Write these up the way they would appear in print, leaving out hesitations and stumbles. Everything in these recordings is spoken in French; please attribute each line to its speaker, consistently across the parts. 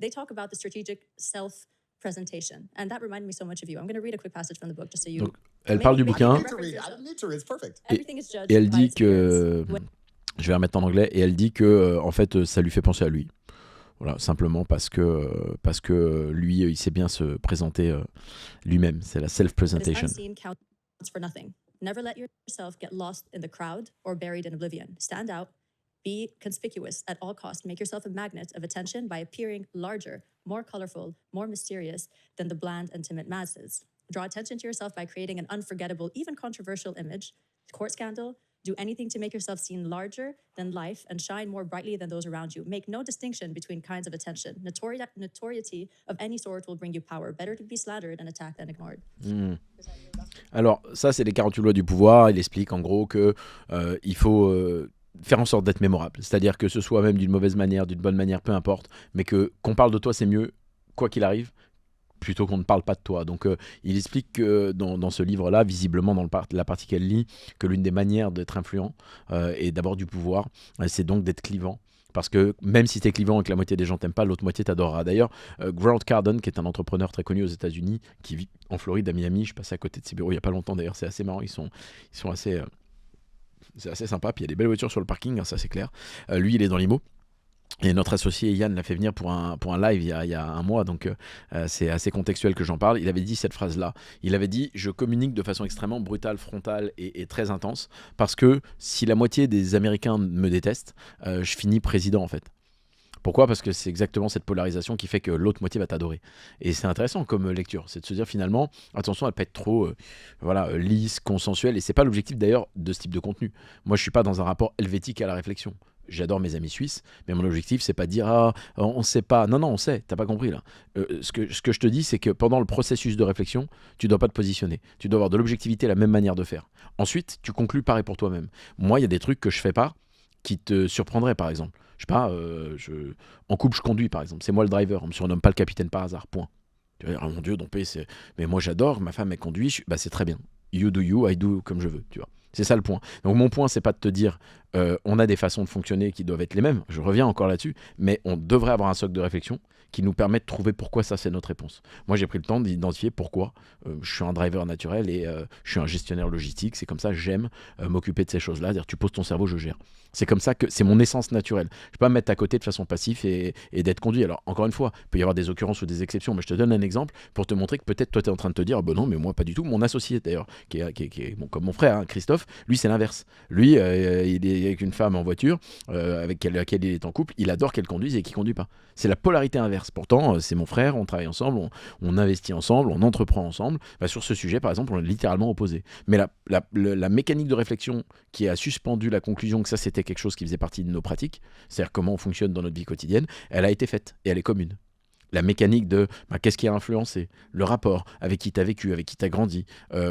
Speaker 1: they talk about the strategic self-presentation. And that reminded me so much of you. I'm going to read a quick passage from the book just so you...
Speaker 2: Donc, elle parle du
Speaker 1: Maybe
Speaker 2: bouquin
Speaker 1: you can reference
Speaker 3: I don't need to read. It's perfect.
Speaker 1: Everything is
Speaker 2: et
Speaker 1: judged
Speaker 2: elle
Speaker 1: by
Speaker 2: dit
Speaker 1: its
Speaker 2: que...
Speaker 1: appearance.
Speaker 2: Je vais remettre en anglais. Et elle dit que, en fait, ça lui fait penser à lui. Voilà, simplement parce que lui, il sait bien se présenter lui-même. C'est la
Speaker 1: What is
Speaker 2: self-presentation.
Speaker 1: unseen counts for nothing. Never let yourself get lost in the crowd or buried in oblivion. Stand out. Be conspicuous at all costs. Make yourself a magnet of attention by appearing larger, more colorful, more mysterious than the bland and timid masses. Draw attention to yourself by creating an unforgettable, even controversial image. Court scandal. Do anything to make yourself seem larger than life and shine more brightly than those around you. Make no distinction between kinds of attention. Notoriety of any sort will bring you power. Better to be slandered and attacked than ignored.
Speaker 2: Alors, ça, c'est les 48 lois du pouvoir. Il explique en gros que il faut faire en sorte d'être mémorable. C'est-à-dire que ce soit même d'une mauvaise manière, d'une bonne manière, peu importe, mais qu'on parle de toi, c'est mieux, quoi qu'il arrive, plutôt qu'on ne parle pas de toi. Donc, il explique que dans ce livre-là, visiblement dans la partie qu'elle lit, que l'une des manières d'être influent et d'abord du pouvoir, c'est donc d'être clivant. Parce que même si t'es clivant et que la moitié des gens t'aiment pas, l'autre moitié t'adorera. D'ailleurs, Grant Cardone, qui est un entrepreneur très connu aux États-Unis, qui vit en Floride, à Miami, je passais à côté de ses bureaux il y a pas longtemps. D'ailleurs, c'est assez marrant. Ils sont assez, c'est assez sympa. Puis il y a des belles voitures sur le parking, hein, ça c'est clair. Lui, il est dans l'IMO. Et notre associé Yann l'a fait venir pour un live il y a un mois, donc c'est assez contextuel que j'en parle. Il avait dit cette phrase-là. Il avait dit « Je communique de façon extrêmement brutale, frontale et très intense, parce que si la moitié des Américains me détestent, je finis président en fait. » Pourquoi ? Parce que c'est exactement cette polarisation qui fait que l'autre moitié va t'adorer. Et c'est intéressant comme lecture, c'est de se dire finalement, attention à ne pas être trop lisse, consensuelle, et c'est pas l'objectif d'ailleurs de ce type de contenu. Moi je suis pas dans un rapport helvétique à la réflexion. J'adore mes amis suisses, mais mon objectif c'est pas de dire ah on sait pas. Non, on sait, t'as pas compris là. Ce que je te dis c'est que pendant le processus de réflexion, tu dois pas te positionner. Tu dois avoir de l'objectivité, la même manière de faire. Ensuite, tu conclus pareil pour toi-même. Moi, il y a des trucs que je fais pas qui te surprendraient par exemple. Je sais pas, en couple je conduis par exemple. C'est moi le driver, on me surnomme pas le capitaine par hasard, point. Tu vas dire, oh mon Dieu, Dompé, mais moi j'adore, ma femme elle conduit, bah c'est très bien. You do you, I do comme je veux, tu vois. C'est ça le point. Donc mon point, c'est pas de te dire on a des façons de fonctionner qui doivent être les mêmes. Je reviens encore là-dessus, mais on devrait avoir un socle de réflexion qui nous permet de trouver pourquoi ça c'est notre réponse. Moi j'ai pris le temps d'identifier pourquoi je suis un driver naturel et je suis un gestionnaire logistique. C'est comme ça j'aime m'occuper de ces choses-là. C'est-à-dire tu poses ton cerveau, je gère. C'est comme ça que c'est mon essence naturelle. Je ne peux pas me mettre à côté de façon passive et d'être conduit. Alors encore une fois, il peut y avoir des occurrences ou des exceptions, mais je te donne un exemple pour te montrer que peut-être toi tu es en train de te dire ah ben non mais moi pas du tout. Mon associé d'ailleurs qui est bon, comme mon frère hein, Christophe, lui c'est l'inverse. Lui il est avec une femme en voiture avec laquelle il est en couple, il adore qu'elle conduise et qu'il ne conduit pas. C'est la polarité inverse. Pourtant c'est mon frère, on travaille ensemble, on investit ensemble, on entreprend ensemble. Bah, sur ce sujet par exemple on est littéralement opposés. Mais la mécanique de réflexion qui a suspendu la conclusion que ça c'était quelque chose qui faisait partie de nos pratiques, c'est-à-dire comment on fonctionne dans notre vie quotidienne, elle a été faite et elle est commune. La mécanique de qu'est-ce qui a influencé, le rapport, avec qui tu as vécu, avec qui tu as grandi,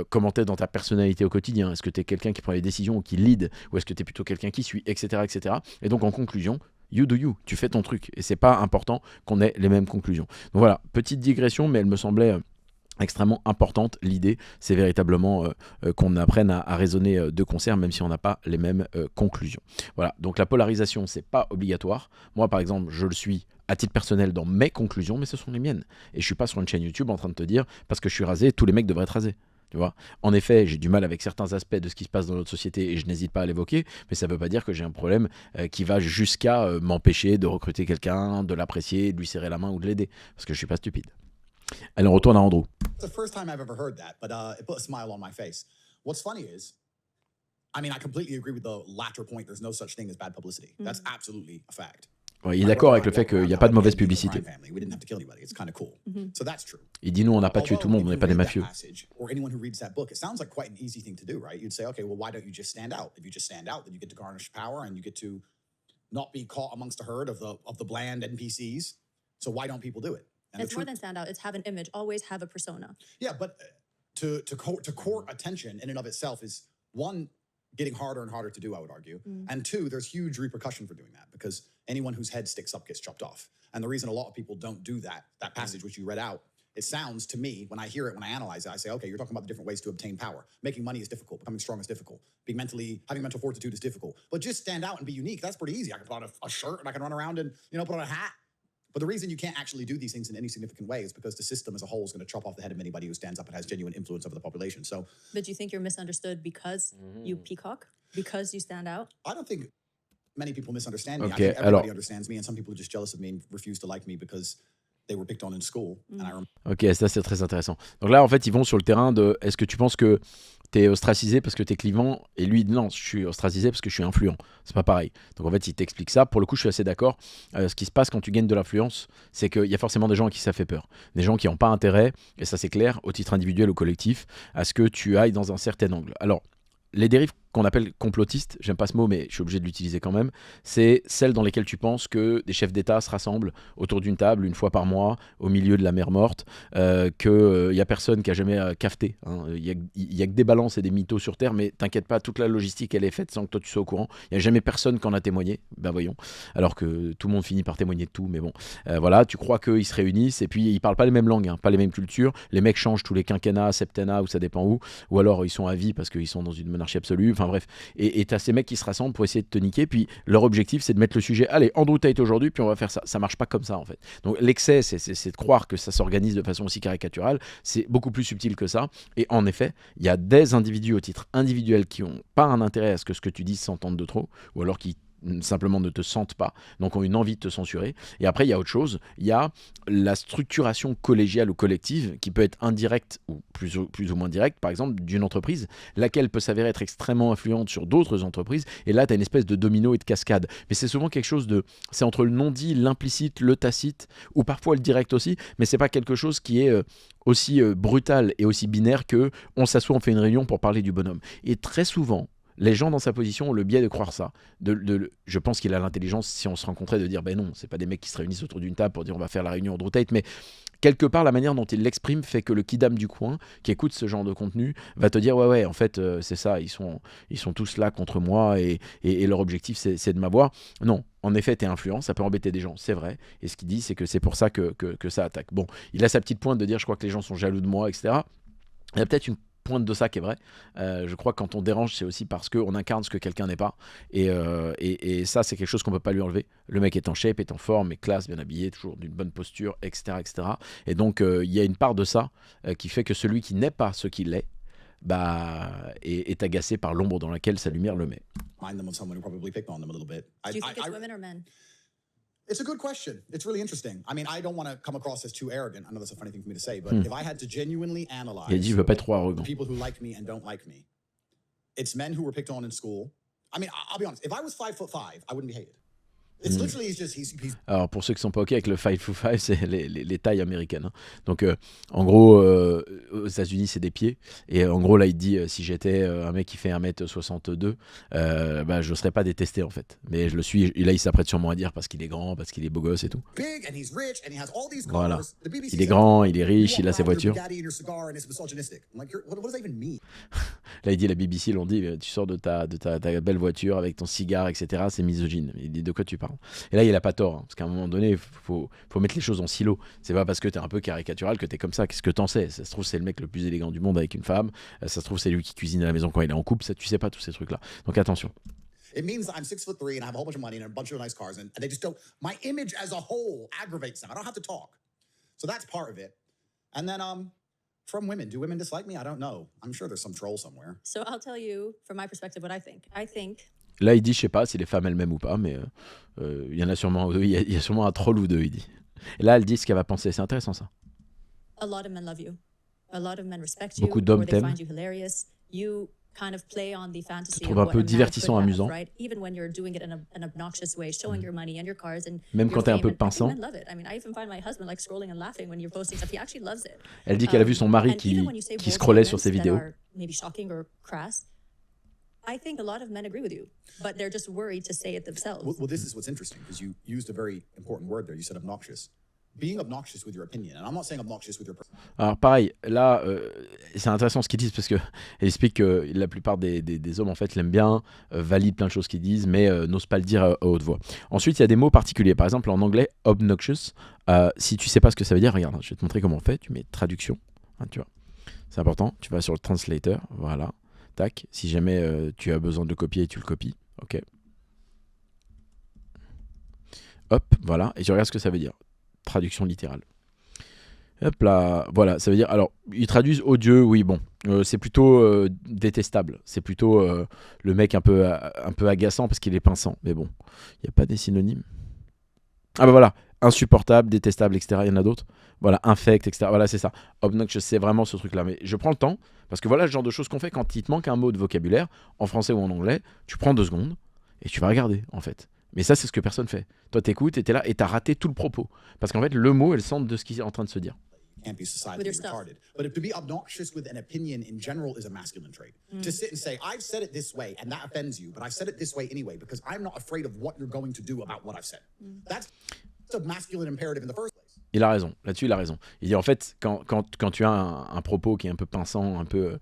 Speaker 2: comment tu es dans ta personnalité au quotidien, est-ce que tu es quelqu'un qui prend les décisions ou qui lead, ou est-ce que tu es plutôt quelqu'un qui suit, etc., etc. Et donc en conclusion, you do you, tu fais ton truc. Et c'est pas important qu'on ait les mêmes conclusions. Donc voilà, petite digression, mais elle me semblait extrêmement importante. L'idée, c'est véritablement qu'on apprenne à raisonner de concert, même si on n'a pas les mêmes conclusions. Voilà, donc la polarisation, c'est pas obligatoire. Moi, par exemple, je le suis à titre personnel dans mes conclusions, mais ce sont les miennes. Et je suis pas sur une chaîne YouTube en train de te dire, parce que je suis rasé, tous les mecs devraient être rasés. Tu vois, en effet, j'ai du mal avec certains aspects de ce qui se passe dans notre société et je n'hésite pas à l'évoquer, mais ça ne veut pas dire que j'ai un problème qui va jusqu'à m'empêcher de recruter quelqu'un, de l'apprécier, de lui serrer la main ou de l'aider, parce que je ne suis pas stupide. Allez, on retourne à Andrew.
Speaker 3: It's the first time I've ever heard that, but it put a smile on my face. What's funny is, I mean, I completely agree with the latter point. There's no such thing as bad publicity. That's absolutely a fact.
Speaker 2: Ouais, il est d'accord avec le fait qu'il n'y a pas de mauvaise publicité. Il dit nous on n'a pas tué tout le monde, on n'est pas des mafieux.
Speaker 3: Or anyone who reads that book, it sounds like quite an easy thing to do, right? You'd say, okay, well, why don't you just stand out? If you just stand out, then you get to garnish power and you get to not be caught amongst a herd of the bland NPCs. So why don't people do it?
Speaker 1: And it's more than stand out. It's have an image. Always have a persona.
Speaker 3: Yeah, but to court attention in and of itself is one, getting harder and harder to do, I would argue. And two, there's huge repercussion for doing that because anyone whose head sticks up gets chopped off. And the reason a lot of people don't do that passage which you read out, it sounds to me, when I hear it, when I analyze it, I say, okay, you're talking about the different ways to obtain power. Making money is difficult. Becoming strong is difficult. Having mental fortitude is difficult. But just stand out and be unique. That's pretty easy. I can put on a shirt and I can run around and, put on a hat. But the reason you can't actually do these things in any significant way is because the system as a whole is going to chop off the head of anybody who stands up and has genuine influence over the population. So
Speaker 1: But do you think you're misunderstood because you peacock? Because you stand out?
Speaker 3: I don't think many people misunderstand me. I
Speaker 2: Ok,
Speaker 3: think
Speaker 2: alors,
Speaker 3: everybody understands me, and some people are just jealous of me and refuse to like me because they were picked on in school. And I remember
Speaker 2: ok, ça c'est très intéressant. Donc là, en fait, ils vont sur le terrain de est-ce que tu penses que t'es ostracisé parce que t'es clivant? Et lui, il dit non, je suis ostracisé parce que je suis influent. C'est pas pareil. Donc en fait, il t'explique ça. Pour le coup, je suis assez d'accord. Ce qui se passe quand tu gagnes de l'influence, c'est qu'il y a forcément des gens à qui ça fait peur. Des gens qui n'ont pas intérêt, et ça c'est clair, au titre individuel ou collectif, à ce que tu ailles dans un certain angle. Alors, les dérives qu'on appelle complotistes, j'aime pas ce mot mais je suis obligé de l'utiliser quand même, c'est celles dans lesquelles tu penses que des chefs d'État se rassemblent autour d'une table une fois par mois au milieu de la mer morte, qu'il n'y a personne qui a jamais cafeté, hein. Il y a que des balances et des mythos sur Terre, mais t'inquiète pas, toute la logistique elle est faite sans que toi tu sois au courant. Il n'y a jamais personne qui en a témoigné, ben voyons, alors que tout le monde finit par témoigner de tout, mais bon, voilà, tu crois qu'ils se réunissent et puis ils parlent pas les mêmes langues, hein, pas les mêmes cultures, les mecs changent tous les quinquennats, septennats ou ça dépend où, ou alors ils sont à vie parce qu'ils sont dans une monarchie absolue. Enfin bref, et t'as ces mecs qui se rassemblent pour essayer de te niquer, puis leur objectif c'est de mettre le sujet, allez, Andrew Tate aujourd'hui, puis on va faire ça. Ça marche pas comme ça en fait. Donc l'excès, c'est de croire que ça s'organise de façon aussi caricaturale, c'est beaucoup plus subtil que ça, et en effet, il y a des individus au titre individuel qui ont pas un intérêt à ce que tu dises s'entende de trop, ou alors qui simplement ne te sentent pas, donc ont une envie de te censurer. Et après, il y a autre chose, il y a la structuration collégiale ou collective qui peut être indirecte ou plus ou moins directe, par exemple, d'une entreprise, laquelle peut s'avérer être extrêmement influente sur d'autres entreprises, et là, tu as une espèce de domino et de cascade. Mais c'est souvent quelque chose de... C'est entre le non-dit, l'implicite, le tacite, ou parfois le direct aussi, mais c'est pas quelque chose qui est... aussi brutal et aussi binaire que on s'assoit, on fait une réunion pour parler du bonhomme. Et très souvent, les gens dans sa position ont le biais de croire ça. Je pense qu'il a l'intelligence, si on se rencontrait, de dire ben non, c'est pas des mecs qui se réunissent autour d'une table pour dire on va faire la réunion Andrew Tate, mais quelque part la manière dont il l'exprime fait que le kidam du coin qui écoute ce genre de contenu va te dire ouais en fait c'est ça, ils sont tous là contre moi et leur objectif c'est de m'avoir. Non, en effet t'es influent, ça peut embêter des gens, c'est vrai, et ce qu'il dit c'est que c'est pour ça que ça attaque. Bon, il a sa petite pointe de dire je crois que les gens sont jaloux de moi, etc. Il y a peut-être une pointe de ça qui est vrai. Je crois que quand on dérange, c'est aussi parce qu'on incarne ce que quelqu'un n'est pas. Et ça, c'est quelque chose qu'on peut pas lui enlever. Le mec est en shape, est en forme, est classe, bien habillé, toujours d'une bonne posture, etc. etc. Et donc, il y a une part de ça qui fait que celui qui n'est pas ce qu'il est, est agacé par l'ombre dans laquelle sa lumière le met.
Speaker 3: Mind them of someone who probably picked on them a little bit.
Speaker 1: Do you think it's women or men?
Speaker 3: It's a good question. It's really interesting. I mean, I don't want to come across as too arrogant. I know that's a funny thing for me to say, but if I had to genuinely analyze
Speaker 2: Il a dit, je veux pas être trop arrogant.
Speaker 3: the people who like me and don't like me, it's men who were picked on in school. I mean, I'll be honest. If I was 5'5", I wouldn't be hated. It's literally he's
Speaker 2: Alors pour ceux qui sont pas ok avec le 5'5", c'est les tailles américaines, hein. Donc en gros aux États-Unis c'est des pieds, et en gros là il dit si j'étais un mec qui fait 1m62, je serais pas détesté en fait, mais je le suis, et là il s'apprête sûrement à dire parce qu'il est grand, parce qu'il est beau gosse et tout.
Speaker 3: big and he's rich and he has all these cars.
Speaker 2: Voilà.
Speaker 3: The BBC
Speaker 2: Il est
Speaker 3: said,
Speaker 2: grand, il est riche,
Speaker 3: "You
Speaker 2: il a
Speaker 3: walk
Speaker 2: ses
Speaker 3: around with your
Speaker 2: voitures.
Speaker 3: Bugatti and your cigar and it's misogynistic." I'm like, what does that even mean?
Speaker 2: Là il dit, la BBC l'ont dit, tu sors de ta belle voiture avec ton cigare, etc. C'est misogyne. Il dit de quoi tu parles. Et là il a pas tort, hein, parce qu'à un moment donné faut mettre les choses en silo. C'est pas parce que t'es un peu caricatural que t'es comme ça. Qu'est-ce que t'en sais? Ça se trouve c'est le mec le plus élégant du monde avec une femme, ça se trouve c'est lui qui cuisine à la maison quand il est en couple, ça tu sais pas tous ces trucs là. Donc attention.
Speaker 3: It means that I'm 6'3" and I have a whole bunch of money and a bunch of nice cars, and they just don't. My image as a whole aggravates them. I don't have to talk, so that's part of it. And then from women, do women dislike me? I don't know. I'm sure there's some troll somewhere.
Speaker 1: So I'll tell you, from my perspective, what I think. I think
Speaker 2: Là il dit, je sais pas si les femmes elles-mêmes ou pas, mais il y en a sûrement deux, il y a sûrement un troll ou deux, il dit. Et là elle dit ce qu'elle va penser, c'est intéressant ça.
Speaker 1: a lot of men love you. A lot of men respect you.
Speaker 2: Beaucoup d'hommes
Speaker 1: or they
Speaker 2: t'aiment.
Speaker 1: find you hilarious. You kind of play on the fantasy
Speaker 2: trouves
Speaker 1: of
Speaker 2: un
Speaker 1: what
Speaker 2: peu
Speaker 1: a man
Speaker 2: divertissant,
Speaker 1: could have,
Speaker 2: amusant.
Speaker 1: right? Even when you're doing it in an obnoxious way, showing your money and your cars and
Speaker 2: Même
Speaker 1: your
Speaker 2: quand t'es un
Speaker 1: fame,
Speaker 2: peu
Speaker 1: and I think
Speaker 2: pinçant.
Speaker 1: men love it. I mean, I even find my husband like scrolling and laughing when you're posting stuff. He actually loves it.
Speaker 2: Elle dit qu'elle a vu son mari
Speaker 1: And even when you say
Speaker 2: qui
Speaker 1: bold
Speaker 2: scrollait sur
Speaker 1: statements
Speaker 2: ses
Speaker 1: that
Speaker 2: vidéos.
Speaker 1: are maybe shocking or crass, I think a lot of men agree with you, but they're just worried to say it themselves.
Speaker 3: Well, this is what's interesting because you used a very important word there. You said obnoxious. Being obnoxious with your opinion, and I'm not saying obnoxious with your person.
Speaker 2: Alors pareil, là, c'est intéressant ce qu'ils disent parce que elle explique que la plupart des hommes en fait l'aiment bien, valident plein de choses qu'ils disent, mais n'osent pas le dire à haute voix. Ensuite, il y a des mots particuliers. Par exemple, en anglais, obnoxious. Si tu sais pas ce que ça veut dire, regarde, je vais te montrer comment on fait. Tu mets traduction, hein, tu vois. C'est important. Tu vas sur le translator, voilà. Tac. Si jamais tu as besoin de le copier, tu le copies. Ok. Hop, voilà. Et tu regardes ce que ça veut dire. traduction littérale. Hop là, voilà, ça veut dire, alors, ils traduisent odieux, oui, bon, c'est plutôt détestable, c'est plutôt le mec un peu agaçant parce qu'il est pinçant, mais bon, il n'y a pas des synonymes. Ah bah voilà, insupportable, détestable, etc., il y en a d'autres, voilà, infect, etc., voilà, c'est ça, obnoxious, c'est vraiment ce truc-là, mais je prends le temps, parce que voilà le genre de choses qu'on fait quand il te manque un mot de vocabulaire, en français ou en anglais, tu prends 2 secondes, et tu vas regarder, en fait. Mais ça, c'est ce que personne fait. Toi, t'écoutes, et t'es là, et t'as raté tout le propos, parce qu'en fait, le mot est le centre de ce qui est en train de se dire.
Speaker 3: Can't be
Speaker 1: With
Speaker 3: societally
Speaker 1: your stuff.
Speaker 3: retarded. But to be obnoxious with an opinion in general is a masculine trait. To sit and say, I've said it this way and that offends you, but I've said it this way anyway because I'm not afraid of what you're going to do about what I've said. That's a masculine imperative in the first place.
Speaker 2: Il a raison, là-dessus il a raison. Il dit en fait, quand tu as un propos qui est un peu pinçant, un peu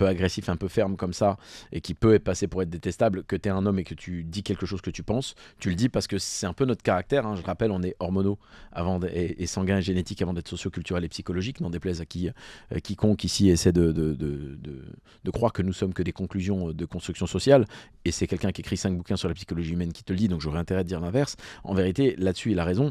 Speaker 2: agressif, un peu ferme comme ça, et qui peut être passé pour être détestable, que tu es un homme et que tu dis quelque chose que tu penses, tu le dis parce que c'est un peu notre caractère. Je rappelle, on est hormonaux et sanguin et génétique avant d'être socio-culturel et psychologique, n'en déplaise à quiconque ici essaie de croire que nous sommes que des conclusions de construction sociale, et c'est quelqu'un qui écrit 5 bouquins sur la psychologie humaine qui te le dit, donc j'aurais intérêt à dire l'inverse. En vérité, là-dessus il a raison.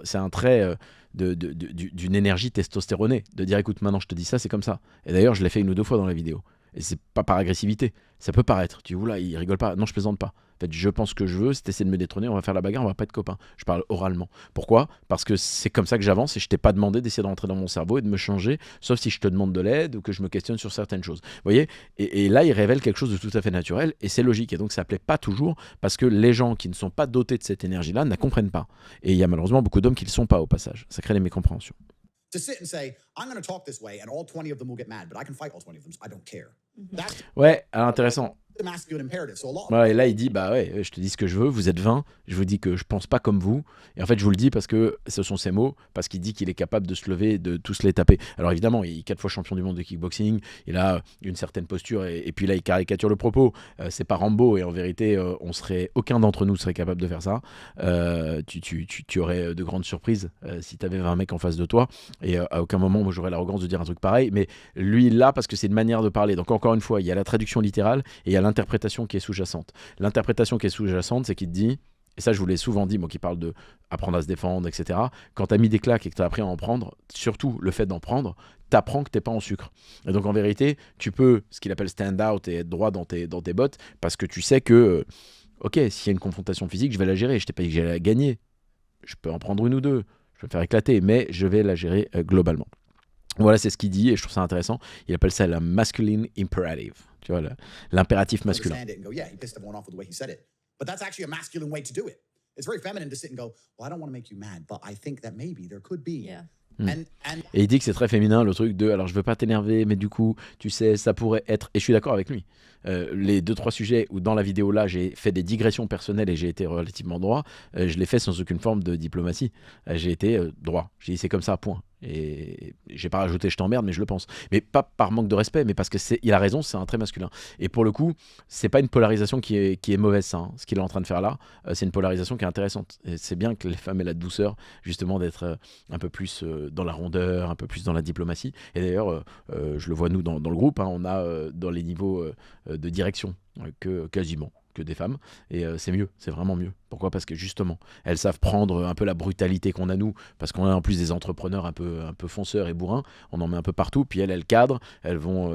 Speaker 2: C'est un trait d'une énergie testostéronée, de dire écoute, maintenant je te dis ça, c'est comme ça. Et d'ailleurs, je l'ai fait 1 ou 2 fois dans la vidéo. Et c'est pas par agressivité. Ça peut paraître. Tu dis, oula, il rigole pas. Non, je plaisante pas. En fait, je pense que je veux, si t'essaies de me détrôner, on va faire la bagarre, on va pas être copains. Je parle oralement. Pourquoi ? Parce que c'est comme ça que j'avance et je t'ai pas demandé d'essayer de rentrer dans mon cerveau et de me changer, sauf si je te demande de l'aide ou que je me questionne sur certaines choses. Vous voyez ? Et là, il révèle quelque chose de tout à fait naturel et c'est logique. Et donc, ça plaît pas toujours parce que les gens qui ne sont pas dotés de cette énergie-là ne la comprennent pas. Et il y a malheureusement beaucoup d'hommes qui le sont pas au passage. Ça crée des mécompréhensions.
Speaker 3: To sit and say, I'm going to talk this way and all 20 of them will get mad, but I can fight all 20 of them, so I don't care. That's
Speaker 2: Ouais, alors intéressant.
Speaker 3: the masculine imperative. So a lot of
Speaker 2: Voilà, et là, il dit, bah ouais, je te dis ce que je veux, vous êtes 20, je vous dis que je pense pas comme vous, et en fait, je vous le dis parce que ce sont ses mots, parce qu'il dit qu'il est capable de se lever, de tous les taper. Alors évidemment, il est 4 fois champion du monde de kickboxing, il a une certaine posture, et puis là, il caricature le propos. C'est pas Rambo, et en vérité, aucun d'entre nous serait capable de faire ça. Tu aurais de grandes surprises si t'avais 20 mecs en face de toi, et à aucun moment, moi, j'aurais l'arrogance de dire un truc pareil, mais lui, il l'a parce que c'est une manière de parler. Donc encore une fois, il y a la traduction littérale, et il y a l'interprétation qui est sous-jacente. L'interprétation qui est sous-jacente, c'est qu'il te dit, et ça je vous l'ai souvent dit, moi qui parle de apprendre à se défendre, etc. Quand t'as mis des claques et que t'as appris à en prendre, surtout le fait d'en prendre, t'apprends que t'es pas en sucre. Et donc en vérité, tu peux, ce qu'il appelle stand out et être droit dans tes bottes, parce que tu sais que, ok, s'il y a une confrontation physique, je vais la gérer. Je t'ai pas dit que j'allais la gagner. Je peux en prendre 1 ou 2, je vais me faire éclater, mais je vais la gérer globalement. Voilà, c'est ce qu'il dit et je trouve ça intéressant. Il appelle ça la masculine imperative. Tu vois, l'impératif masculin.
Speaker 3: understand it and go, yeah, he pissed everyone off with the way he said it. But that's actually a masculine way to do it. It's very feminine to sit and go, well, I don't want to make you mad, but I think that maybe there could be.
Speaker 1: Yeah.
Speaker 3: And
Speaker 2: Et il dit que c'est très féminin le truc de alors je veux pas t'énerver mais du coup tu sais ça pourrait être, et je suis d'accord avec lui, les 2-3 sujets où dans la vidéo là j'ai fait des digressions personnelles et j'ai été relativement droit, je l'ai fait sans aucune forme de diplomatie. J'ai été droit, j'ai dit c'est comme ça, point. Et j'ai pas rajouté je t'emmerde, mais je le pense, mais pas par manque de respect, mais parce que il a raison, c'est un trait masculin. Et pour le coup, c'est pas une polarisation qui est mauvaise, ça, hein. Ce qu'il est en train de faire là, c'est une polarisation qui est intéressante. Et c'est bien que les femmes aient la douceur justement d'être un peu plus dans la rondeur, un peu plus dans la diplomatie. Et d'ailleurs, je le vois nous dans le groupe, hein, on a dans les niveaux de direction que quasiment que des femmes, et c'est mieux, c'est vraiment mieux. Pourquoi ? Parce que justement, elles savent prendre un peu la brutalité qu'on a nous, parce qu'on a en plus des entrepreneurs un peu fonceurs et bourrins, on en met un peu partout, puis elles cadrent, elles vont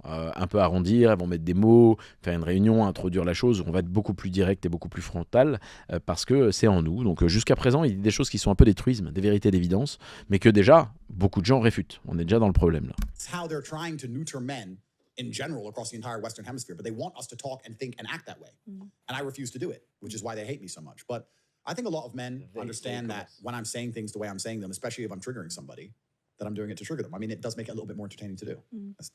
Speaker 2: un peu arrondir, elles vont mettre des mots, faire une réunion, introduire la chose, on va être beaucoup plus direct et beaucoup plus frontal, parce que c'est en nous. Donc jusqu'à présent, il y a des choses qui sont un peu des truismes, des vérités d'évidence, mais que déjà, beaucoup de gens réfutent. On est déjà dans le problème là.
Speaker 3: it's how they're trying to neuter men in general across the entire Western Hemisphere, but they want us to talk and think and act that way. And I refuse to do it, which is why they hate me so much. But I think a lot of men understand that when I'm saying things the way I'm saying them, especially if I'm triggering somebody, that I'm doing it to trigger them. I mean, it does make it a little bit more entertaining to do.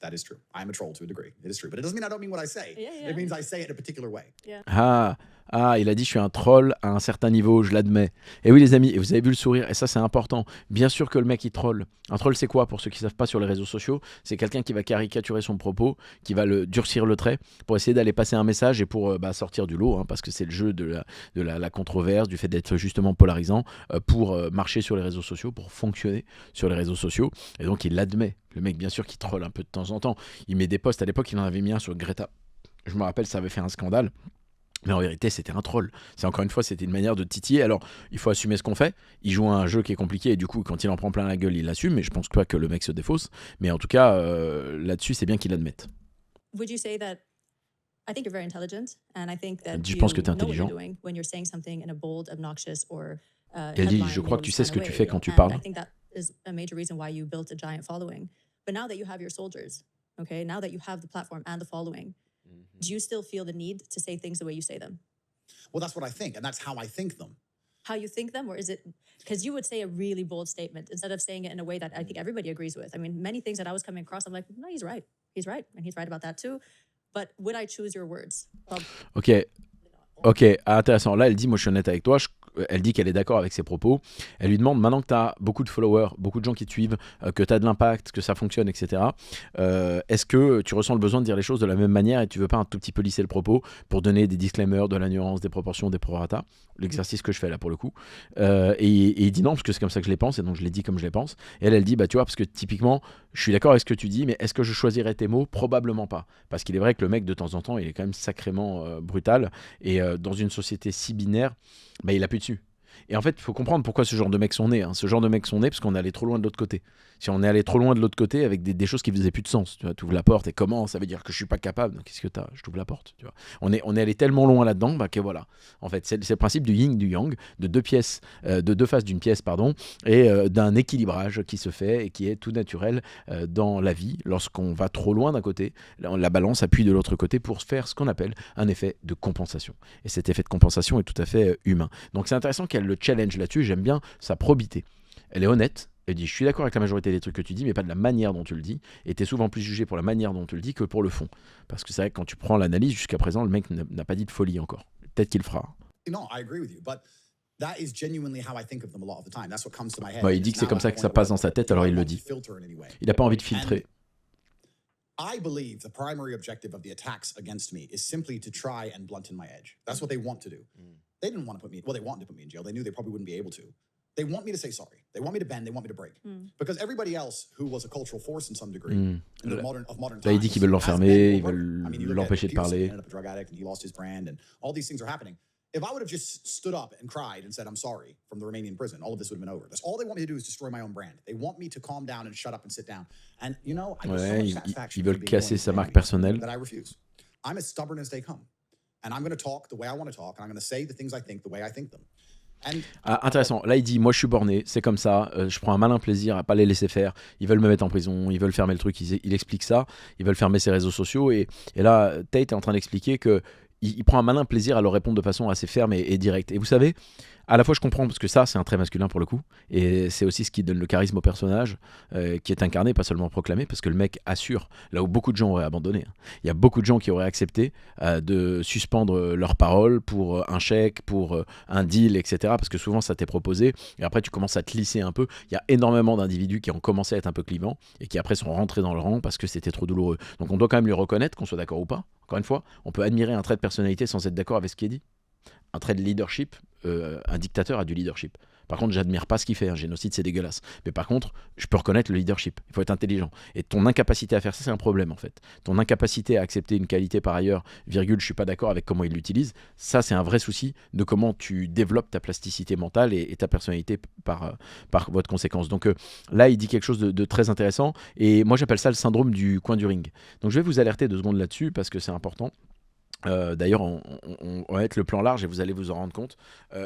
Speaker 3: That is true. I am a troll to a degree. It is true. But it doesn't mean I don't mean what I say.
Speaker 1: Yeah.
Speaker 3: It means I say it in a particular way.
Speaker 2: Il a dit je suis un troll à un certain niveau, je l'admets. Et oui les amis, et vous avez vu le sourire, et ça c'est important. Bien sûr que le mec il troll. Un troll c'est quoi pour ceux qui savent pas sur les réseaux sociaux ? C'est quelqu'un qui va caricaturer son propos, qui va le durcir le trait pour essayer d'aller passer un message et pour sortir du lot, hein, parce que c'est le jeu de la controverse, du fait d'être justement polarisant, pour marcher sur les réseaux sociaux, pour fonctionner sur les réseaux sociaux. Et donc il l'admet. Le mec bien sûr qui troll un peu de temps en temps. Il met des posts, à l'époque il en avait mis un sur Greta. Je me rappelle, ça avait fait un scandale. Mais en vérité, c'était un troll. C'est encore une fois, c'était une manière de titiller. Alors, il faut assumer ce qu'on fait. Il joue à un jeu qui est compliqué et du coup, quand il en prend plein la gueule, il l'assume. Mais je pense pas que le mec se défausse. Mais en tout cas, là-dessus, c'est bien qu'il l'admette.
Speaker 1: Would you say that I think you're very intelligent, and I think that
Speaker 2: Je
Speaker 1: you
Speaker 2: pense que t'es
Speaker 1: know what you're
Speaker 2: intelligent.
Speaker 1: doing when you're saying something in a bold, obnoxious, or
Speaker 2: Et elle dit,
Speaker 1: headline
Speaker 2: je crois que tu sais ce que
Speaker 1: kind
Speaker 2: tu
Speaker 1: of
Speaker 2: fais
Speaker 1: way.
Speaker 2: quand tu
Speaker 1: And
Speaker 2: parles.
Speaker 1: I think that is a major reason why you built a giant following. But now that you have your soldiers, okay, now that you have the platform and the following, do you still feel the need to say things the way you say them?
Speaker 3: Well, that's what I think, and that's how I think them.
Speaker 1: How you think them, or is it because you would say a really bold statement instead of saying it in a way that I think everybody agrees with? I mean, many things that I was coming across, I'm like, no, he's right, and he's right about that too. But would I choose your words? Well,
Speaker 2: Ok, intéressant. Là, elle dit, moi je suis honnête avec toi, elle dit qu'elle est d'accord avec ses propos. Elle lui demande, maintenant que tu as beaucoup de followers, beaucoup de gens qui te suivent, que tu as de l'impact, que ça fonctionne, etc. Est-ce que tu ressens le besoin de dire les choses de la même manière et tu veux pas un tout petit peu lisser le propos pour donner des disclaimers, de la nuance, des proportions, des prorata? L'exercice que je fais là pour le coup. Et il dit non, parce que c'est comme ça que je les pense et donc je les dis comme je les pense. Et elle dit, bah tu vois, parce que typiquement, je suis d'accord avec ce que tu dis, mais est-ce que je choisirais tes mots? Probablement pas. Parce qu'il est vrai que le mec, de temps en temps, il est quand même sacrément brutal. Et dans une société si binaire, bah, il appuie dessus. Et en fait, il faut comprendre pourquoi ce genre de mecs sont nés. Ce genre de mecs sont nés parce qu'on est allé trop loin de l'autre côté. Si on est allé trop loin de l'autre côté avec des choses qui faisaient plus de sens, tu vois, tu ouvres la porte et comment ça veut dire que je suis pas capable? Qu'est-ce que t'as? Je t'ouvre la porte, tu vois. On est allé tellement loin là-dedans, bah que voilà. En fait, c'est le principe du yin du yang, de deux faces d'une pièce, pardon, et d'un équilibrage qui se fait et qui est tout naturel dans la vie. Lorsqu'on va trop loin d'un côté, la balance appuie de l'autre côté pour faire ce qu'on appelle un effet de compensation. Et cet effet de compensation est tout à fait humain. Donc c'est intéressant qu'elle le challenge là-dessus. J'aime bien sa probité. Elle est honnête. Elle dit, je suis d'accord avec la majorité des trucs que tu dis, mais pas de la manière dont tu le dis. Et t'es souvent plus jugé pour la manière dont tu le dis que pour le fond. Parce que c'est vrai que quand tu prends l'analyse, jusqu'à présent, le mec n'a pas dit de folie encore. Peut-être qu'il le fera.
Speaker 3: No, I agree with you, but that is genuinely how I think of them a lot of the time. That's what comes to my head.
Speaker 2: Bah, il dit que c'est comme ça que ça passe dans sa tête, alors il le dit. Il n'a pas envie de filtrer.
Speaker 3: I believe the primary objective of the attacks against me is simply to try and blunten my edge. That's what they want to do. They didn't want to put me, well, they wanted to put me in jail. They knew they probably wouldn't be able to. They want me to say sorry. They want me to bend. They want me to break. Because everybody else who was a cultural force in some degree of modern
Speaker 2: Là, il dit qu'ils veulent l'enfermer, ils veulent l'empêcher de parler.
Speaker 3: He ended up a drug addict and he lost his brand and all these things are happening. If I would have just stood up and cried and said I'm sorry from the Romanian prison, all of this would have been over. That's all they want me to do is destroy my own brand. They want me to calm down and shut up and sit down. And you know, I get so much satisfaction
Speaker 2: ils veulent
Speaker 3: from being
Speaker 2: casser
Speaker 3: loyal
Speaker 2: sa
Speaker 3: to
Speaker 2: marque
Speaker 3: me
Speaker 2: personnelle.
Speaker 3: that I refuse. I'm as stubborn as they come. And I'm going to talk the way I want to talk and I'm going to say the things I think the way I think them.
Speaker 2: Intéressant. Là, il dit, moi, je suis borné, c'est comme ça. Je prends un malin plaisir à pas les laisser faire. Ils veulent me mettre en prison, ils veulent fermer le truc. Il explique ça. Ils veulent fermer ses réseaux sociaux. Et là, Tate est en train d'expliquer que il prend un malin plaisir à leur répondre de façon assez ferme et directe. Et vous savez, à la fois je comprends parce que ça c'est un trait masculin pour le coup et c'est aussi ce qui donne le charisme au personnage qui est incarné, pas seulement proclamé, parce que le mec assure là où beaucoup de gens auraient abandonné. Il y a beaucoup de gens qui auraient accepté de suspendre leurs paroles pour un chèque, pour un deal, etc. Parce que souvent ça t'est proposé et après tu commences à te lisser un peu. Il y a énormément d'individus qui ont commencé à être un peu clivants et qui après sont rentrés dans le rang parce que c'était trop douloureux. Donc on doit quand même lui reconnaître, qu'on soit d'accord ou pas. Encore une fois, on peut admirer un trait de personnalité sans être d'accord avec ce qui est dit. Un trait de leadership, un dictateur a du leadership. Par contre, j'admire pas ce qu'il fait, un génocide c'est dégueulasse. Mais par contre, je peux reconnaître le leadership, il faut être intelligent. Et ton incapacité à faire ça, c'est un problème en fait. Ton incapacité à accepter une qualité par ailleurs, virgule, je suis pas d'accord avec comment il l'utilise, ça c'est un vrai souci de comment tu développes ta plasticité mentale et ta personnalité par votre conséquence. Donc là, il dit quelque chose de très intéressant, et moi j'appelle ça le syndrome du coin du ring. Donc je vais vous alerter 2 secondes là-dessus, parce que c'est important. D'ailleurs, on va mettre le plan large et vous allez vous en rendre compte.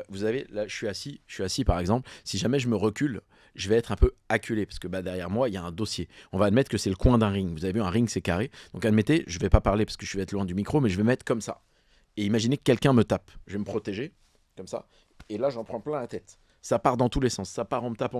Speaker 2: Vous avez, là, je suis assis par exemple. Si jamais je me recule, je vais être un peu acculé parce que derrière moi, il y a un dossier. On va admettre que c'est le coin d'un ring. Vous avez vu, un ring, c'est carré. Donc admettez, je ne vais pas parler parce que je vais être loin du micro, mais je vais mettre comme ça. Et imaginez que quelqu'un me tape. Je vais me protéger, comme ça. Et là, j'en prends plein la tête. Ça part dans tous les sens, ça part, on me tape.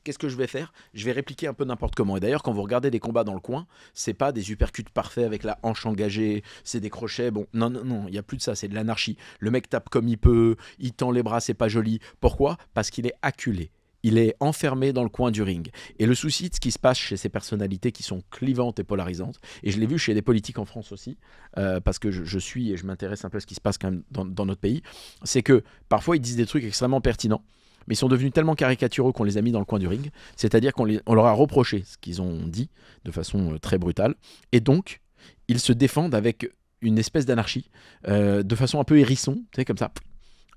Speaker 2: Qu'est-ce que je vais faire? Je vais répliquer un peu n'importe comment. Et d'ailleurs, quand vous regardez des combats dans le coin, c'est pas des uppercuts parfaits avec la hanche engagée, c'est des crochets. Bon, non, il n'y a plus de ça, c'est de l'anarchie. Le mec tape comme il peut, il tend les bras, c'est pas joli. Pourquoi? Parce qu'il est acculé. Il est enfermé dans le coin du ring. Et le souci de ce qui se passe chez ces personnalités qui sont clivantes et polarisantes, et je l'ai vu chez des politiques en France aussi, parce que je suis et je m'intéresse un peu à ce qui se passe quand même dans notre pays, c'est que parfois ils disent des trucs extrêmement pertinents, mais ils sont devenus tellement caricatureux qu'on les a mis dans le coin du ring, c'est-à-dire qu'on leur a reproché ce qu'ils ont dit de façon très brutale, et donc ils se défendent avec une espèce d'anarchie, de façon un peu hérisson, tu sais, comme ça.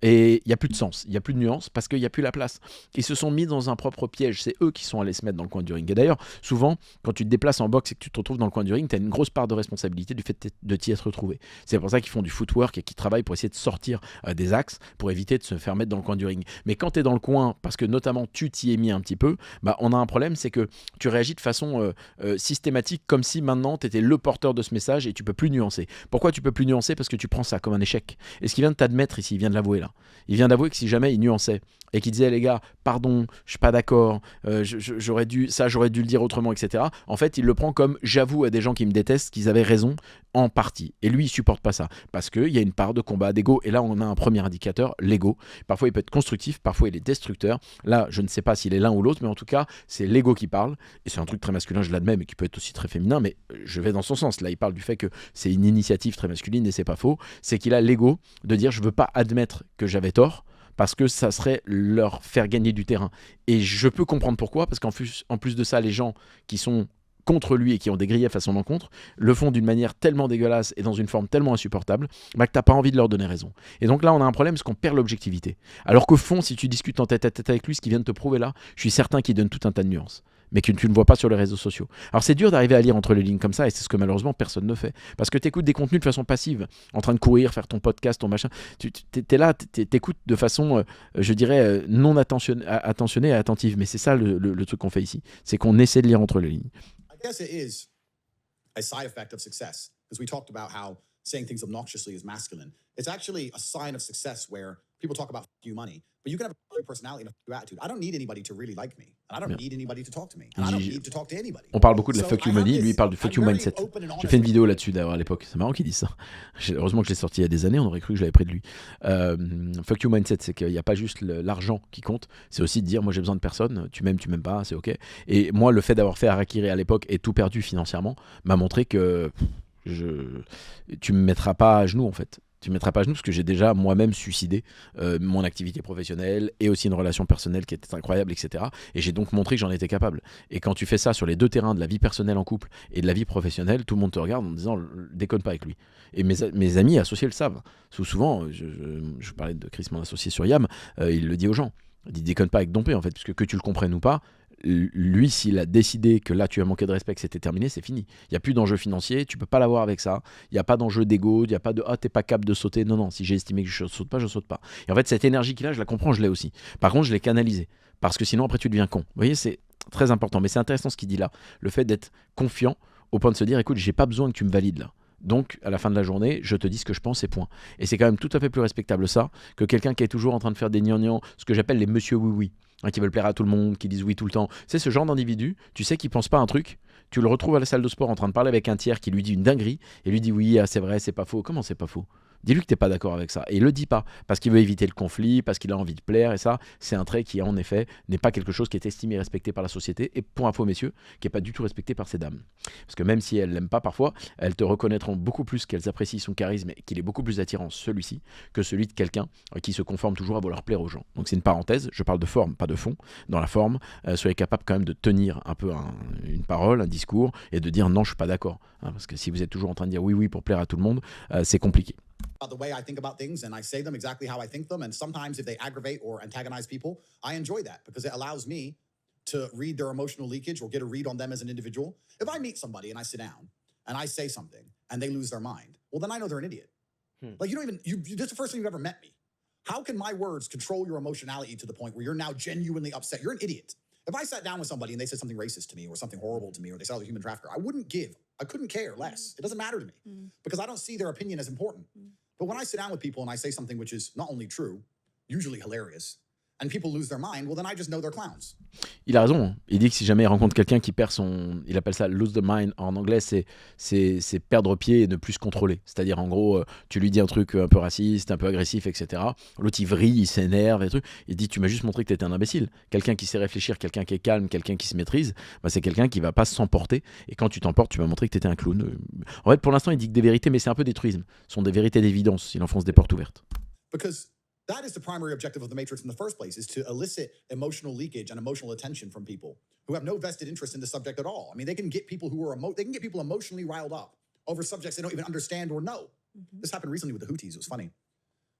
Speaker 2: Et il n'y a plus de sens, il n'y a plus de nuance parce qu'il n'y a plus la place. Ils se sont mis dans un propre piège, c'est eux qui sont allés se mettre dans le coin du ring. Et d'ailleurs, souvent, quand tu te déplaces en boxe et que tu te retrouves dans le coin du ring, tu as une grosse part de responsabilité du fait de t'y être retrouvé. C'est pour ça qu'ils font du footwork et qu'ils travaillent pour essayer de sortir des axes pour éviter de se faire mettre dans le coin du ring. Mais quand tu es dans le coin, parce que notamment tu t'y es mis un petit peu, bah, on a un problème, c'est que tu réagis de façon systématique comme si maintenant tu étais le porteur de ce message et tu peux plus nuancer. Pourquoi tu peux plus nuancer? Parce que tu prends ça comme un échec. Et ce qu'il vient de t'admettre ici, il vient de l'avouer là. Il vient d'avouer que si jamais il nuançait et qu'il disait les gars, pardon, je suis pas d'accord, j'aurais dû le dire autrement, etc. En fait, il le prend comme j'avoue à des gens qui me détestent qu'ils avaient raison en partie. Et lui, il supporte pas ça parce qu'il y a une part de combat d'ego. Et là, on a un premier indicateur, l'ego. Parfois, il peut être constructif, parfois, il est destructeur. Là, je ne sais pas s'il est l'un ou l'autre, mais en tout cas, c'est l'ego qui parle. Et c'est un truc très masculin, je l'admets, mais qui peut être aussi très féminin. Mais je vais dans son sens. Là, il parle du fait que c'est une initiative très masculine et c'est pas faux. C'est qu'il a l'ego de dire je veux pas admettre que j'avais tort parce que ça serait leur faire gagner du terrain. Et je peux comprendre pourquoi, parce qu'en plus de ça, les gens qui sont contre lui et qui ont des griefs à son encontre, le font d'une manière tellement dégueulasse et dans une forme tellement insupportable bah, que tu n'as pas envie de leur donner raison. Et donc là, on a un problème parce qu'on perd l'objectivité. Alors qu'au fond, si tu discutes en tête à tête avec lui, ce qu'il vient de te prouver là, je suis certain qu'il donne tout un tas de nuances, mais que tu ne vois pas sur les réseaux sociaux. Alors c'est dur d'arriver à lire entre les lignes comme ça, et c'est ce que malheureusement personne ne fait. Parce que tu écoutes des contenus de façon passive, en train de courir, faire ton podcast, ton machin. Tu es là, tu écoutes de façon, je dirais, non attentionnée et attentive. Mais c'est ça le truc qu'on fait ici. C'est qu'on essaie de lire entre les lignes.
Speaker 3: I guess it is a side effect of success because we talked about how saying things obnoxiously is masculine. It's actually a sign of success where people talk about fuck you money, but you can have a fuck you personality and a fuck you attitude. I don't need anybody to really like me, and I don't need anybody to talk to me, and I don't need to talk to anybody.
Speaker 2: On parle beaucoup de la
Speaker 3: So
Speaker 2: fuck you
Speaker 3: I have
Speaker 2: money, lui il
Speaker 3: this-
Speaker 2: parle du fuck you
Speaker 3: I'm very
Speaker 2: mindset.
Speaker 3: open and
Speaker 2: J'ai
Speaker 3: honest
Speaker 2: fait une
Speaker 3: with
Speaker 2: vidéo
Speaker 3: people.
Speaker 2: là-dessus d'ailleurs à l'époque. C'est marrant qu'il dise ça. Heureusement que je l'ai sorti il y a des années, on aurait cru que je l'avais pris de lui. Fuck you mindset, c'est qu'il n'y a pas juste l'argent qui compte, c'est aussi de dire moi j'ai besoin de personne, tu m'aimes pas, c'est ok. Et moi le fait d'avoir fait Harakiri à l'époque et tout perdu financièrement m'a montré que tu me mettras pas à genoux en fait. Tu me mettras pas à genoux parce que j'ai déjà moi-même suicidé mon activité professionnelle et aussi une relation personnelle qui était incroyable, etc. Et j'ai donc montré que j'en étais capable. Et quand tu fais ça sur les deux terrains de la vie personnelle en couple et de la vie professionnelle, tout le monde te regarde en disant déconne pas avec lui. Et mes amis associés le savent. Souvent, je parlais de Chris, mon associé sur YAM, il le dit aux gens. Il dit déconne pas avec Dompé en fait, puisque que tu le comprennes ou pas, lui, s'il a décidé que là tu as manqué de respect, que c'était terminé, c'est fini. Il n'y a plus d'enjeu financier, tu peux pas l'avoir avec ça. Il n'y a pas d'enjeu d'ego, il n'y a pas de ah t'es pas capable de sauter. Non, si j'ai estimé que je saute pas, je saute pas. Et en fait, cette énergie qu'il a, je la comprends, je l'ai aussi. Par contre, je l'ai canalisée. Parce que sinon, après, tu deviens con. Vous voyez, c'est très important. Mais c'est intéressant ce qu'il dit là. Le fait d'être confiant au point de se dire écoute, j'ai pas besoin que tu me valides là. Donc, à la fin de la journée, je te dis ce que je pense et point. Et c'est quand même tout à fait plus respectable ça que quelqu'un qui est toujours en train de faire des gnangnans, ce que j'appelle les monsieur oui-oui. Qui veulent plaire à tout le monde, qui disent oui tout le temps. C'est ce genre d'individu, tu sais qu'il pense pas un truc, tu le retrouves à la salle de sport en train de parler avec un tiers qui lui dit une dinguerie, et lui dit oui, c'est vrai, c'est pas faux. Comment c'est pas faux? Dis-lui que t'es pas d'accord avec ça. Et il le dit pas, parce qu'il veut éviter le conflit, parce qu'il a envie de plaire, et ça, c'est un trait qui, en effet, n'est pas quelque chose qui est estimé et respecté par la société, et pour info, messieurs, qui est pas du tout respecté par ces dames. Parce que même si elles l'aiment pas parfois, elles te reconnaîtront beaucoup plus qu'elles apprécient son charisme et qu'il est beaucoup plus attirant celui-ci que celui de quelqu'un qui se conforme toujours à vouloir plaire aux gens. Donc c'est une parenthèse, je parle de forme, pas de fond. Dans la forme, soyez capable quand même de tenir un peu une parole, un discours, et de dire non, je suis pas d'accord. Parce que si vous êtes toujours en train de dire oui pour plaire à tout le monde, c'est compliqué.
Speaker 3: About the way I think about things and I say them exactly how I think them. And sometimes if they aggravate or antagonize people, I enjoy that because it allows me to read their emotional leakage or get a read on them as an individual. If I meet somebody and I sit down and I say something and they lose their mind, well, then I know they're an idiot. Like you don't even, this is the first time you've ever met me. How can my words control your emotionality to the point where you're now genuinely upset? You're an idiot. If I sat down with somebody and they said something racist to me or something horrible to me or they said I was a human trafficker, I couldn't care less. It doesn't matter to me because I don't see their opinion as important. But when I sit down with people and I say something which is not only true, usually hilarious, and people lose their mind, well, then I just know they're clowns.
Speaker 2: Il a raison. Hein. Il dit que si jamais il rencontre quelqu'un qui perd son... Il appelle ça lose the mind. En anglais, c'est perdre pied et ne plus se contrôler. C'est-à-dire, en gros, tu lui dis un truc un peu raciste, un peu agressif, etc. L'autre, il vrille, il s'énerve et trucs. Il dit, tu m'as juste montré que tu étais un imbécile. Quelqu'un qui sait réfléchir, quelqu'un qui est calme, quelqu'un qui se maîtrise, bah, c'est quelqu'un qui va pas s'emporter. Et quand tu t'emportes, tu m'as montré que tu étais un clown. En fait, pour l'instant, il dit que des vérités, mais c'est un peu des truismes. Ce sont des vérités d'évidence. Il enfonce des portes ouvertes.
Speaker 3: Because that is the primary objective of the Matrix in the first place, is to elicit emotional leakage and emotional attention from people who have no vested interest in the subject at all. I mean, they can get people who are they can get people emotionally riled up over subjects they don't even understand or know. This happened recently with the Houthis. It was funny.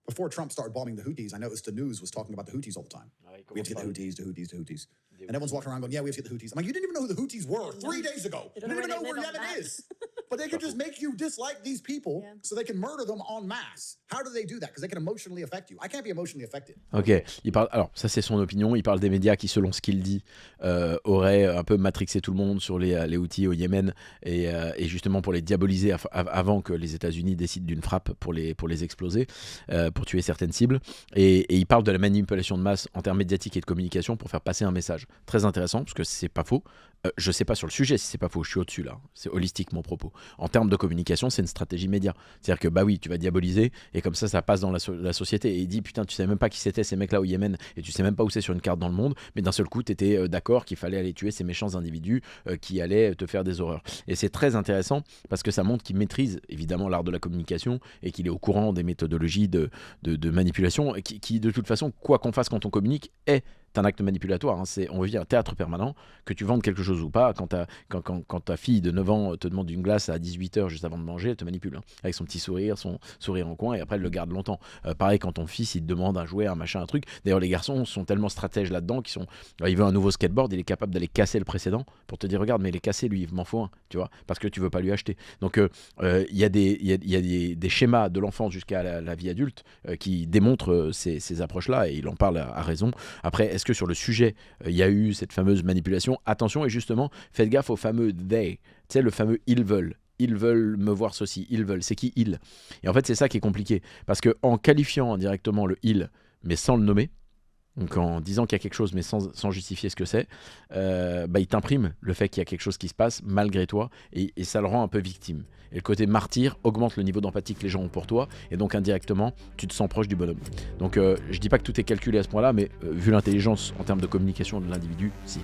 Speaker 3: Before Trump started bombing the Houthis, I noticed the news was talking about the Houthis all the time. We have to get the Houthis, the Houthis, the Houthis. And everyone's walking around going, yeah, we have to get the Houthis. I'm like, you didn't even know who the Houthis were 3 days ago. You didn't even know where Yemen is. But they could just make you dislike these people so they can murder them en masse. How do they do that? Because they can emotionally affect you. I can't be emotionally affected.
Speaker 2: Ok, il parle. Alors ça c'est son opinion. Il parle des médias qui, selon ce qu'il dit, auraient un peu matrixé tout le monde sur les Houthis au Yémen et justement pour les diaboliser avant que les États-Unis décident d'une frappe pour les exploser, pour tuer certaines cibles. Et il parle de la manipulation de masse en termes médiatiques et de communication pour faire passer un message très intéressant parce que c'est pas faux. Je sais pas sur le sujet si c'est pas faux. Je suis au-dessus là. C'est holistique mon propos. En termes de communication, c'est une stratégie média. C'est-à-dire que bah oui, tu vas diaboliser et comme ça passe dans la société. Et il dit putain, tu sais même pas qui c'était ces mecs-là au Yémen et tu sais même pas où c'est sur une carte dans le monde. Mais d'un seul coup, t'étais d'accord qu'il fallait aller tuer ces méchants individus qui allaient te faire des horreurs. Et c'est très intéressant parce que ça montre qu'il maîtrise évidemment l'art de la communication et qu'il est au courant des méthodologies de manipulation qui de toute façon, quoi qu'on fasse quand on communique, est un acte manipulatoire, hein. On vit un théâtre permanent, que tu vendes quelque chose ou pas, quand ta fille de 9 ans te demande une glace à 18h juste avant de manger, elle te manipule, hein, avec son petit sourire, son sourire en coin, et après elle le garde longtemps. Pareil quand ton fils il te demande un jouet, un machin, un truc. D'ailleurs les garçons sont tellement stratèges là-dedans il veut un nouveau skateboard, il est capable d'aller casser le précédent pour te dire regarde mais il est cassé lui, il m'en faut un, tu vois, parce que tu veux pas lui acheter. Donc il y a des schémas de l'enfance jusqu'à la vie adulte qui démontrent ces approches-là et il en parle à raison. Après, est-ce que sur le sujet, il y a eu cette fameuse manipulation? Attention, et justement, faites gaffe au fameux they, tu sais, le fameux ils veulent me voir ceci, ils veulent, c'est qui ils? Et en fait, c'est ça qui est compliqué, parce qu'en qualifiant indirectement le il, mais sans le nommer, donc en disant qu'il y a quelque chose mais sans justifier ce que c'est, il t'imprime le fait qu'il y a quelque chose qui se passe malgré toi et ça le rend un peu victime. Et le côté martyr augmente le niveau d'empathie que les gens ont pour toi et donc indirectement tu te sens proche du bonhomme. Donc je dis pas que tout est calculé à ce point-là, mais vu l'intelligence en termes de communication de l'individu, si.